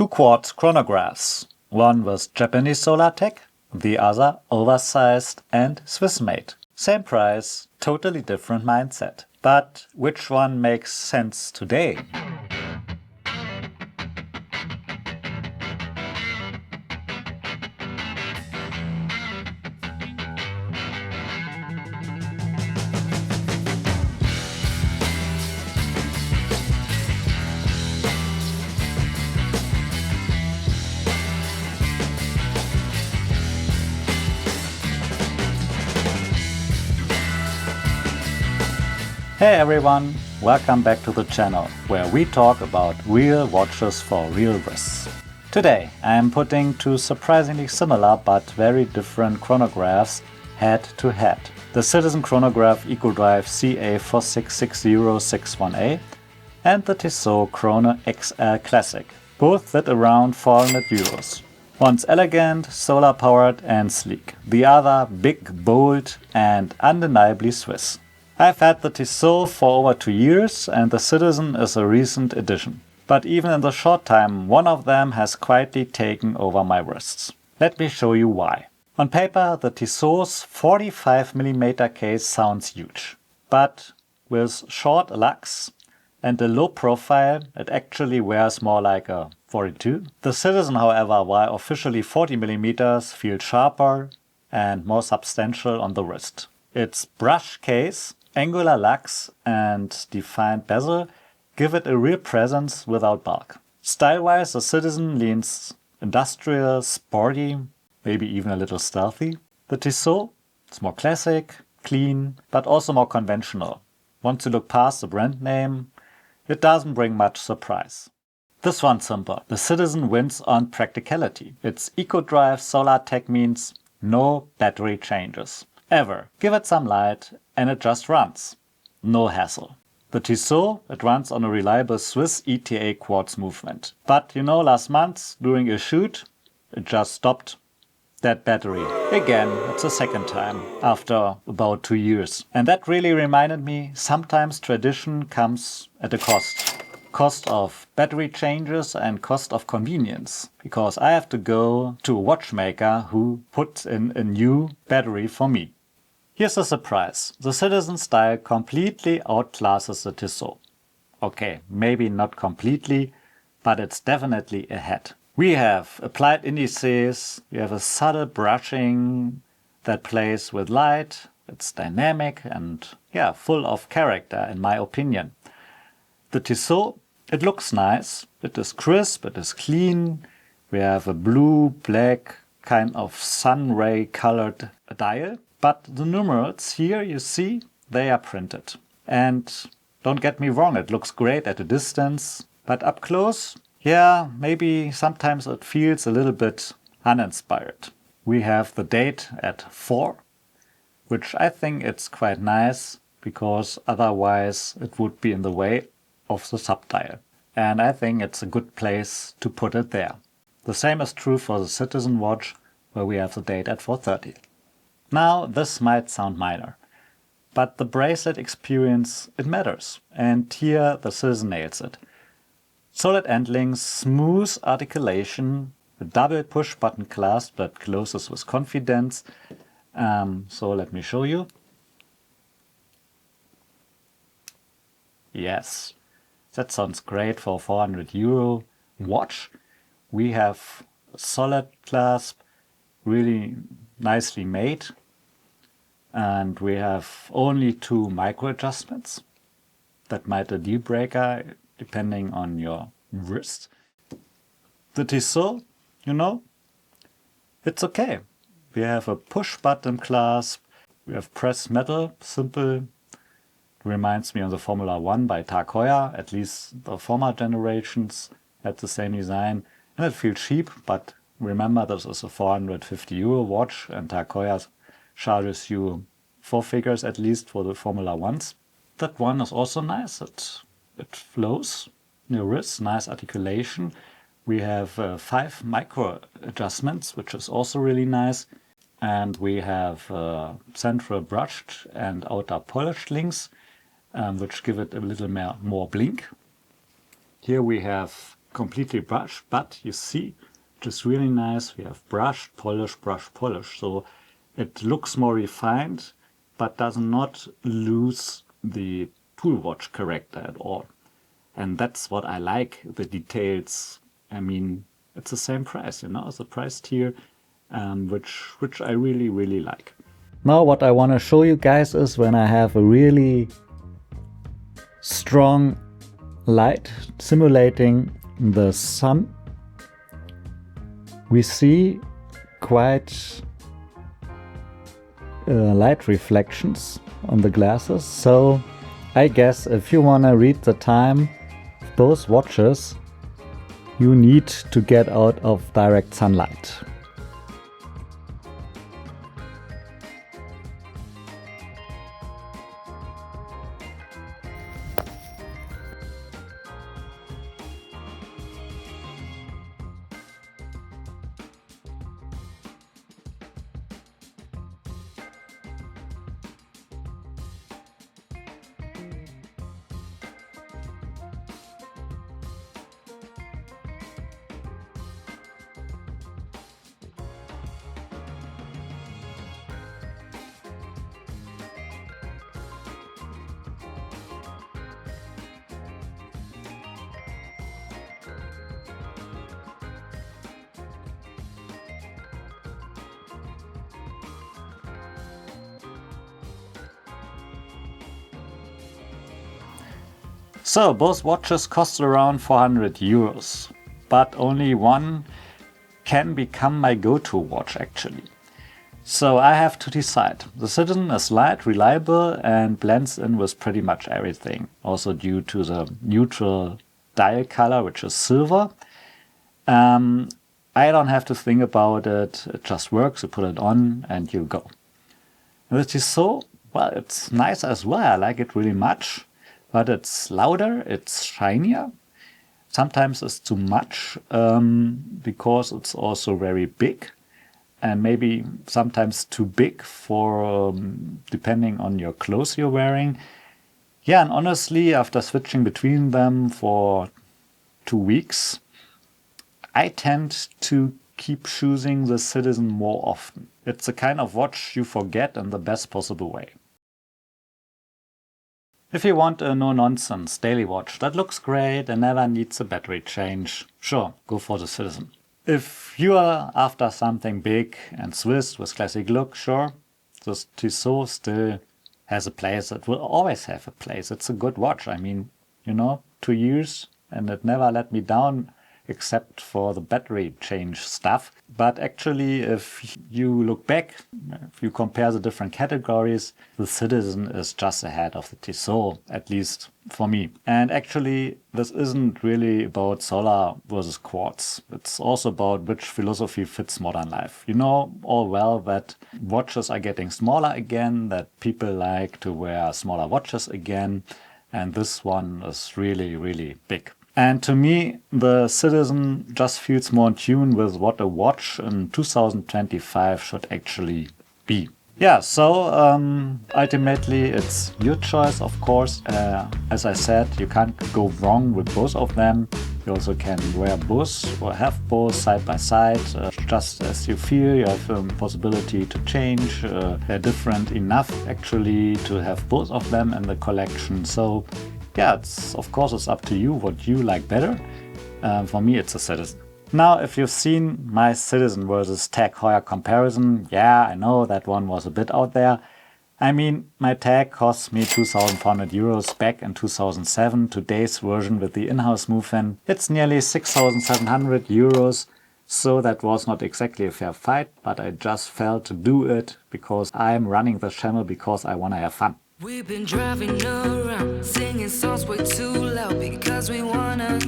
Two Quartz chronographs. One was Japanese solar tech, the other oversized and Swiss-made. Same price, totally different mindset. But which one makes sense today? Hey everyone, welcome back to the channel, where we talk about real watches for real wrists. Today I am putting two surprisingly similar but very different chronographs head to head. The Citizen Chronograph Eco-Drive CA4660618 and the Tissot Chrono XXL Classic, both at around 400 euros. One's elegant, solar powered and sleek, the other big, bold and undeniably Swiss. I've had the Tissot for over 2 years and the Citizen is a recent addition. But even in the short time, one of them has quietly taken over my wrists. Let me show you why. On paper, the Tissot's 45mm case sounds huge. But with short lux and a low profile, it actually wears more like a 42. The Citizen, however, while officially 40mm, feels sharper and more substantial on the wrist. Its brush case, angular lux and defined bezel give it a real presence without bulk. Style-wise, the Citizen leans industrial, sporty, maybe even a little stealthy. The Tissot is more classic, clean, but also more conventional. Once you look past the brand name, it doesn't bring much surprise. This one's simple. The Citizen wins on practicality. Its Eco-Drive solar tech means no battery changes. Ever. Give it some light and it just runs. No hassle. The Tissot, it runs on a reliable Swiss ETA quartz movement. But you know, last month during a shoot, it just stopped. Dead battery. Again, it's the second time after about 2 years. And that really reminded me, sometimes tradition comes at a cost. Cost of battery changes and cost of convenience. Because I have to go to a watchmaker who puts in a new battery for me. Here's the surprise. The Citizen style completely outclasses the Tissot. Okay, maybe not completely, but it's definitely ahead. We have applied indices, we have a subtle brushing that plays with light, it's dynamic and full of character in my opinion. The Tissot, it looks nice, it is crisp, it is clean. We have a blue, black, kind of sun ray colored dial. But the numerals here, you see, they are printed. And don't get me wrong, it looks great at a distance. But up close, maybe sometimes it feels a little bit uninspired. We have the date at 4, which I think it's quite nice, because otherwise it would be in the way of the subdial. And I think it's a good place to put it there. The same is true for the Citizen watch, where we have the date at 4:30. Now, this might sound minor, but the bracelet experience, it matters. And here the Citizen nails it. Solid end links, smooth articulation, a double push button clasp that closes with confidence. So let me show you. Yes, that sounds great for a 400 euro watch. We have a solid clasp, really nicely made. And we have only 2 micro adjustments. That might be a deal breaker depending on your wrist. The Tissot, you know, it's okay. We have a push button clasp. We have pressed metal, simple. Reminds me of the Formula 1 by Tag Heuer. At least the former generations had the same design. And it feels cheap, but remember this is a 450 euro watch and Tag Heuer charges you 4 figures at least for the Formula 1s. That one is also nice. It flows in your wrist, nice articulation. We have 5 micro adjustments, which is also really nice. And we have central brushed and outer polished links, which give it a little more blink. Here we have completely brushed, but you see, which is really nice, we have brushed, polish, brush, polish. So it looks more refined, but does not lose the tool watch character at all. And that's what I like, the details. I mean, it's the same price, you know, it's a price tier, which I really, really like. Now what I want to show you guys is when I have a really strong light simulating the sun, we see quite light reflections on the glasses. So I guess if you want to read the time of both watches, you need to get out of direct sunlight. So both watches cost around 400 euros, but only one can become my go-to watch actually. So I have to decide. The Citizen is light, reliable and blends in with pretty much everything. Also due to the neutral dial color, which is silver. I don't have to think about it, it just works, you put it on and you go. And the Tissot, well, it's nice as well, I like it really much. But it's louder, it's shinier. Sometimes it's too much because it's also very big and maybe sometimes too big for depending on your clothes you're wearing. Yeah, and honestly, after switching between them for 2 weeks, I tend to keep choosing the Citizen more often. It's a kind of watch you forget in the best possible way. If you want a no-nonsense daily watch that looks great and never needs a battery change, sure, go for the Citizen. If you are after something big and Swiss with classic look, sure, the Tissot still has a place. It will always have a place. It's a good watch. I mean, you know, 2 years and it never let me down except for the battery change stuff. But actually, if you look back, if you compare the different categories, the Citizen is just ahead of the Tissot, at least for me. And actually, this isn't really about solar versus quartz. It's also about which philosophy fits modern life. You know all well that watches are getting smaller again, that people like to wear smaller watches again. And this one is really, really big. And to me, the Citizen just feels more in tune with what a watch in 2025 should actually be. Yeah, so ultimately it's your choice, of course. As I said, you can't go wrong with both of them. You also can wear both or have both side by side, just as you feel. You have the possibility to change. They're different enough actually to have both of them in the collection. So yeah, of course it's up to you what you like better. For me it's a Citizen. Now if you've seen my Citizen versus Tag Heuer comparison, yeah, I know that one was a bit out there. I mean, my Tag cost me 2,400 euros back in 2007. Today's version with the in-house movement, it's nearly 6,700 euros. So that was not exactly a fair fight, but I just felt to do it because I'm running the channel because I want to have fun. We've been driving around, singing songs way too loud because we wanna.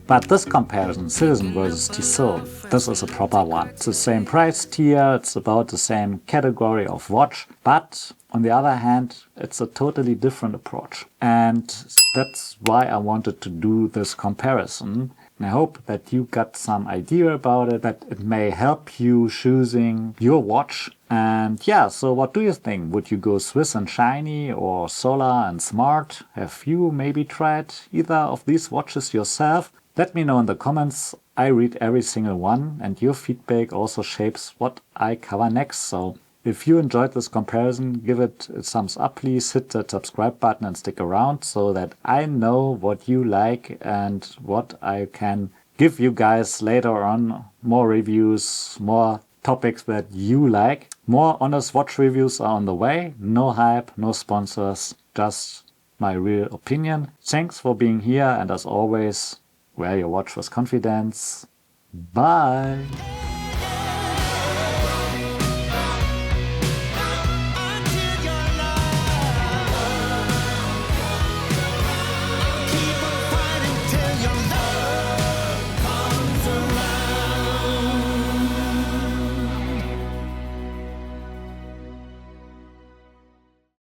But this comparison, Citizen versus Tissot, this is a proper one. It's the same price tier, it's about the same category of watch, but on the other hand, it's a totally different approach. And that's why I wanted to do this comparison. And I hope that you got some idea about it, that it may help you choosing your watch. And yeah, so what do you think? Would you go Swiss and shiny or solar and smart? Have you maybe tried either of these watches yourself? Let me know in the comments. I read every single one, and your feedback also shapes what I cover next. So if you enjoyed this comparison, give it a thumbs up please, hit the subscribe button and stick around so that I know what you like and what I can give you guys later on. More reviews, more topics that you like. More honest watch reviews are on the way. No hype, no sponsors, just my real opinion. Thanks for being here, and as always, wear your watch with confidence. Bye!